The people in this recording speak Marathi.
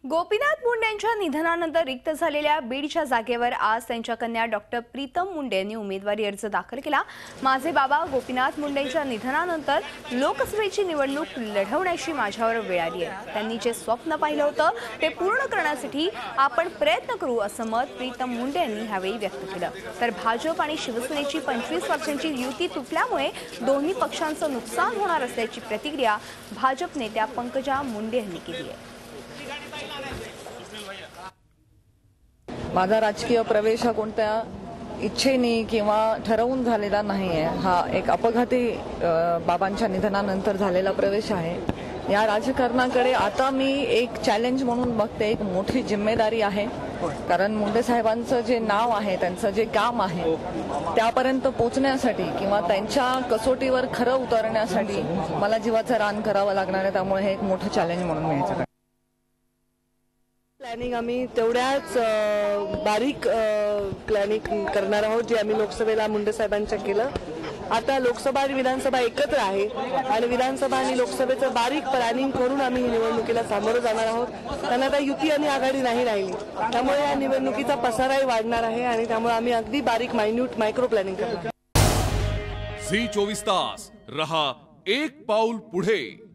गोपीनाथ मुंडे यांच्या निधनानंतर रिक्त झालेल्या बीडच्या जागेवर आज त्यांच्या कन्या डॉक्टर प्रीतम मुंडे यांनी उमेदवारी अर्ज दाखल केला। माझे बाबा गोपीनाथ मुंडेंच्या निधनानंतर लोकसभेची निवडणूक लढवण्याची माझ्यावर वेळ आली आहे। त्यांनी जे स्वप्न पाहिलं होतं ते पूर्ण करण्यासाठी आपण प्रयत्न करू असं मत प्रीतम मुंडे यांनी यावेळी व्यक्त केलं। तर भाजप आणि शिवसेनेची 25 वर्षांची युती तुटल्यामुळे दोन्ही पक्षांचं नुकसान होणार असल्याची प्रतिक्रिया भाजप नेत्या पंकजा मुंडे यांनी केली आहे। माझा राजकीय प्रवेश हा कोणत्या इच्छेने किंवा ठरवून झालेला नाहीये। हा एक अपघाती बाबांच्या निधनानंतर झालेला प्रवेश आहे। या राजकारणाकडे आता मी एक चॅलेंज म्हणून बघते, एक मोठी जिम्मेदारी आहे। कारण मुंडे साहेबांचं जे नाव आहे, त्यांचं जे काम आहे त्यापर्यंत पोहोचण्यासाठी किंवा त्यांच्या कसोटीवर खरं उतरण्यासाठी मला जीवाचं रान करावं लागणार आहे। त्यामुळे हे एक मोठं चॅलेंज म्हणून मी याचं प्लॅनिंग आम्ही तेवढ्याच बारीक प्लॅनिंग करणार आहोत जे आम्ही लोकसभेला मुंडे साहेबांच्या केलं। आता लोकसभा आणि विधानसभा एकत्र आहे आणि विधानसभा आणि लोकसभेचं बारीक प्लॅनिंग करून आम्ही निवडणुकीला सामोरं जाणार आहोत। त्यांना आता युती आणि आघाडी नाही राहिली, त्यामुळे या निवडणुकीचा पसाराही वाढणार आहे आणि त्यामुळे आम्ही अगदी बारीक मायन्यूट प्लॅनिंग करणार। झी 24 तास रहा एक पाऊल पुढे।